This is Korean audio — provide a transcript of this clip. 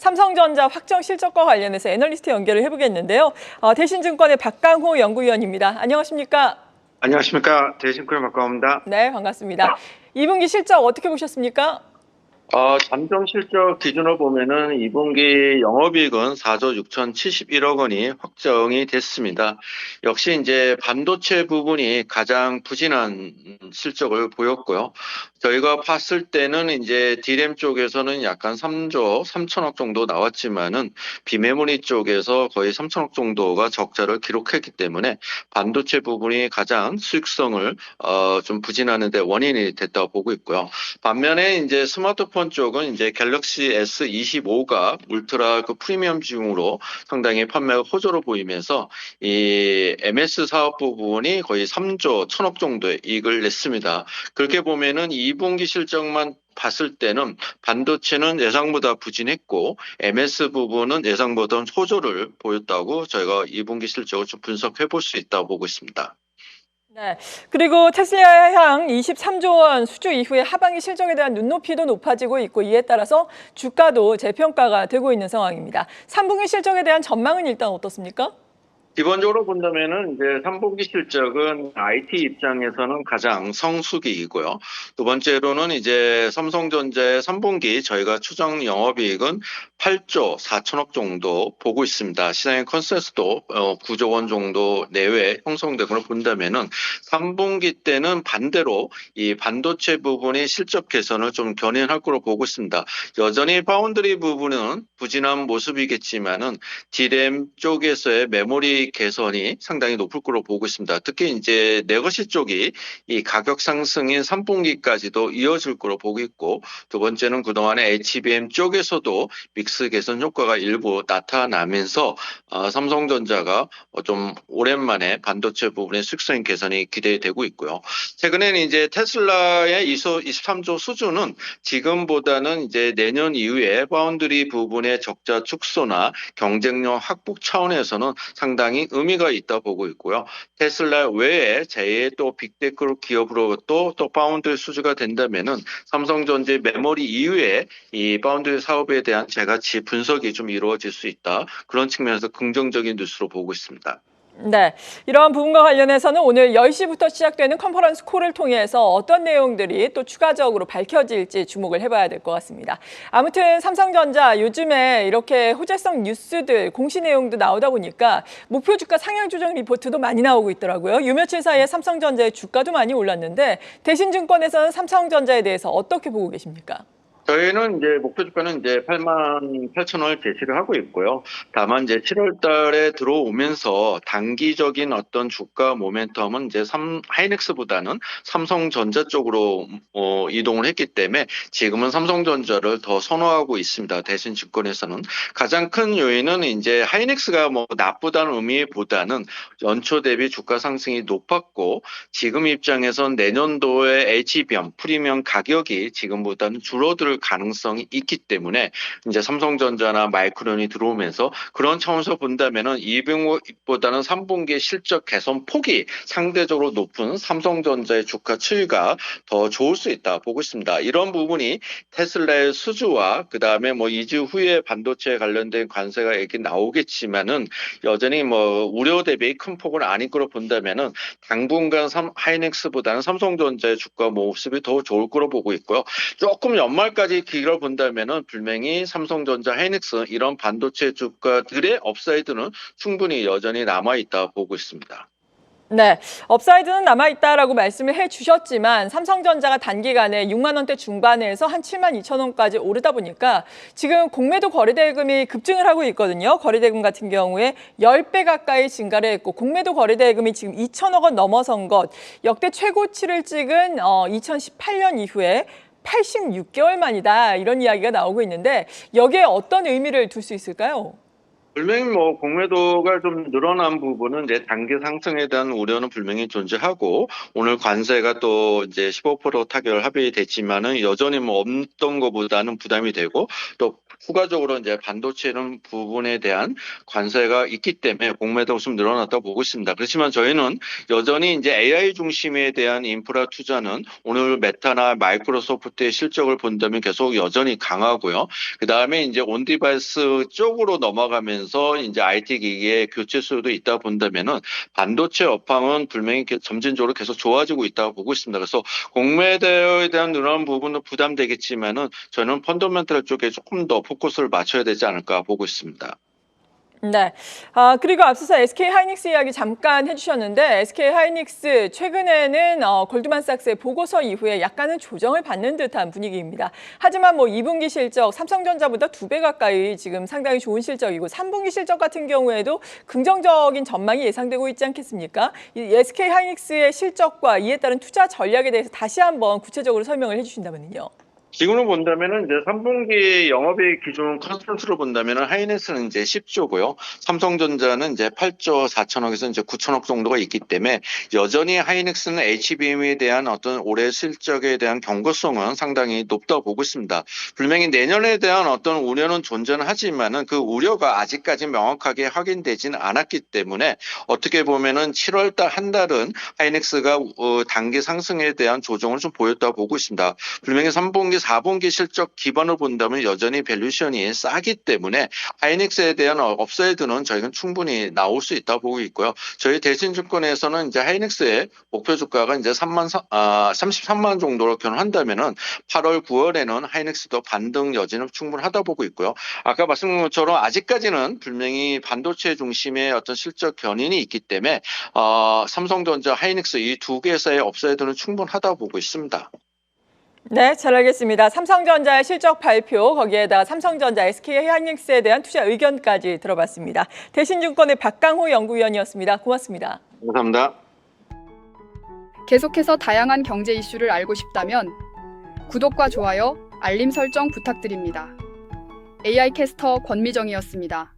삼성전자 확정 실적과 관련해서 애널리스트 연결을 해보겠는데요. 대신증권의 박강호 연구위원입니다. 안녕하십니까? 안녕하십니까. 대신쿠의 박광호입니다. 네, 반갑습니다. 2분기 실적 어떻게 보셨습니까? 잠정 실적 기준으로 보면은 2분기 영업이익은 4조 6,071억 원이 확정이 됐습니다. 역시 이제 반도체 부분이 가장 부진한 실적을 보였고요. 저희가 봤을 때는 이제 D램 쪽에서는 약간 3조 3천억 정도 나왔지만은 비메모리 쪽에서 거의 3천억 정도가 적자를 기록했기 때문에 반도체 부분이 가장 수익성을 좀 부진하는 데 원인이 됐다고 보고 있고요. 반면에 이제 스마트폰 쪽은 이제 갤럭시 S25가 울트라 그 프리미엄중으로 상당히 판매가 호조로 보이면서 이 MS 사업 부분이 거의 3조 1천억 정도의 이익을 냈습니다. 그렇게 보면은 2분기 실적만 봤을 때는 반도체는 예상보다 부진했고 MS 부분은 예상보다 호조를 보였다고 저희가 2분기 실적을 좀 분석해 볼 수 있다고 보고 있습니다. 네. 그리고 테슬라 향 23조 원 수주 이후에 하반기 실적에 대한 눈높이도 높아지고 있고 이에 따라서 주가도 재평가가 되고 있는 상황입니다. 3분기 실적에 대한 전망은 일단 어떻습니까? 기본적으로 본다면은 이제 3분기 실적은 IT 입장에서는 가장 성수기이고요. 두 번째로는 이제 삼성전자의 3분기 저희가 추정 영업이익은 8조 4천억 정도 보고 있습니다. 시장의 컨센서스도 9조 원 정도 내외 형성되고 본다면은 3분기 때는 반대로 이 반도체 부분이 실적 개선을 좀 견인할 거로 보고 있습니다. 여전히 파운드리 부분은 부진한 모습이겠지만은 D램 쪽에서의 메모리 개선이 상당히 높을 거로 보고 있습니다. 특히 이제 레거시 쪽이 이 가격 상승인 3분기까지도 이어질 거로 보고 있고, 두 번째는 그동안에 HBM 쪽에서도 믹스 개선 효과가 일부 나타나면서 삼성전자가 좀 오랜만에 반도체 부분의 수익성 개선이 기대되고 있고요. 최근에는 이제 테슬라의 ISO 23조 수준은 지금보다는 이제 내년 이후에 파운드리 부분의 적자 축소나 경쟁력 확보 차원에서는 상당히 의미가 있다 보고 있고요. 테슬라 외에 제2의 또 빅테크 기업으로 또 파운드리 수주가 된다면은 삼성전자 메모리 이후에 이 파운드리 사업에 대한 재가치 분석이 좀 이루어질 수 있다. 그런 측면에서 긍정적인 뉴스로 보고 있습니다. 네, 이러한 부분과 관련해서는 오늘 10시부터 시작되는 컨퍼런스 콜을 통해서 어떤 내용들이 또 추가적으로 밝혀질지 주목을 해봐야 될 것 같습니다. 아무튼 삼성전자 요즘에 이렇게 호재성 뉴스들 공시 내용도 나오다 보니까 목표 주가 상향 조정 리포트도 많이 나오고 있더라고요. 요 며칠 사이에 삼성전자의 주가도 많이 올랐는데 대신증권에서는 삼성전자에 대해서 어떻게 보고 계십니까? 저희는 이제 목표 주가는 이제 88,000원을 제시를 하고 있고요. 다만 이제 7월 달에 들어오면서 단기적인 어떤 주가 모멘텀은 이제 하이닉스보다는 삼성전자 쪽으로 이동을 했기 때문에 지금은 삼성전자를 더 선호하고 있습니다. 대신증권에서는 가장 큰 요인은 이제 하이닉스가 뭐 나쁘다는 의미보다는 연초 대비 주가 상승이 높았고 지금 입장에선 내년도에 HBM 프리미엄 가격이 지금보다는 줄어들 가능성이 있기 때문에 이제 삼성전자나 마이크론이 들어오면서 그런 차원에서 본다면은 2분기보다는 3분기의 실적 개선 폭이 상대적으로 높은 삼성전자의 주가 추이가 더 좋을 수 있다 보고 있습니다. 이런 부분이 테슬라의 수주와 그 다음에 뭐 2주 후에 반도체에 관련된 관세가 얘기 나오겠지만은 여전히 뭐 우려 대비 큰 폭은 아닌 거로 본다면은 당분간 하이닉스보다는 삼성전자의 주가 모습이 더 좋을 거로 보고 있고요. 조금 연말까지 길어 본다면은 분명히 삼성전자, 하이닉스 이런 반도체 주가들의 업사이드는 충분히 여전히 남아 있다 보고 있습니다. 네, 업사이드는 남아있다라고 말씀을 해주셨지만 삼성전자가 단기간에 6만 원대 중반에서 한 7만 2천 원까지 오르다 보니까 지금 공매도 거래대금이 급증을 하고 있거든요. 거래대금 같은 경우에 10배 가까이 증가를 했고 공매도 거래대금이 지금 2천억 원 넘어선 것 역대 최고치를 찍은 2018년 이후에 86개월 만이다 이런 이야기가 나오고 있는데 여기에 어떤 의미를 둘 수 있을까요? 분명히 뭐 공매도가 좀 늘어난 부분은 이제 단기 상승에 대한 우려는 분명히 존재하고 오늘 관세가 또 이제 15% 타결 합의됐지만은 여전히 뭐 없던 것보다는 부담이 되고 또 추가적으로 이제 반도체는 부분에 대한 관세가 있기 때문에 공매도가 좀 늘어났다고 보고 있습니다. 그렇지만 저희는 여전히 이제 AI 중심에 대한 인프라 투자는 오늘 메타나 마이크로소프트의 실적을 본다면 계속 여전히 강하고요. 그 다음에 이제 온디바이스 쪽으로 넘어가면서 이제 IT 기기의 교체 수요도 있다 본다면은 반도체 업황은 분명히 점진적으로 계속 좋아지고 있다고 보고 있습니다. 그래서 공매도에 대한 늘어난 부분은 부담되겠지만은 저는 펀더멘털 쪽에 조금 더 포커스를 맞춰야 되지 않을까 보고 있습니다. 네. 그리고 앞서서 SK 하이닉스 이야기 잠깐 해주셨는데 SK 하이닉스 최근에는 골드만삭스의 보고서 이후에 약간은 조정을 받는 듯한 분위기입니다. 하지만 뭐 2분기 실적 삼성전자보다 2배 가까이 지금 상당히 좋은 실적이고 3분기 실적 같은 경우에도 긍정적인 전망이 예상되고 있지 않겠습니까? 이 SK 하이닉스의 실적과 이에 따른 투자 전략에 대해서 다시 한번 구체적으로 설명을 해주신다면요. 지금으로 본다면은 이제 3분기 영업이익 기준 컨센서스로 본다면은 하이닉스는 이제 10조고요. 삼성전자는 이제 8조 4천억에서 이제 9천억 정도가 있기 때문에 여전히 하이닉스는 HBM에 대한 어떤 올해 실적에 대한 경고성은 상당히 높다고 보고 있습니다. 분명히 내년에 대한 어떤 우려는 존재는 하지만은 그 우려가 아직까지 명확하게 확인되지는 않았기 때문에 어떻게 보면은 7월 달 한 달은 하이닉스가 단기 상승에 대한 조정을 좀 보였다고 보고 있습니다. 분명히 3분기 4분기 실적 기반을 본다면 여전히 밸류션이 싸기 때문에 하이닉스에 대한 업사이드는 저희는 충분히 나올 수 있다고 보고 있고요. 저희 대신증권에서는 이제 하이닉스의 목표 주가가 이제 33만 정도로 견한다면은 8월, 9월에는 하이닉스도 반등 여지는 충분하다 보고 있고요. 아까 말씀드린 것처럼 아직까지는 분명히 반도체 중심의 어떤 실적 견인이 있기 때문에 삼성전자, 하이닉스 이 두 개사의 업사이드는 충분하다 보고 있습니다. 네, 잘 알겠습니다. 삼성전자의 실적 발표, 거기에다가 삼성전자, SK 하이닉스에 대한 투자 의견까지 들어봤습니다. 대신증권의 박강호 연구위원이었습니다. 고맙습니다. 감사합니다. 계속해서 다양한 경제 이슈를 알고 싶다면 구독과 좋아요, 알림 설정 부탁드립니다. AI 캐스터 권미정이었습니다.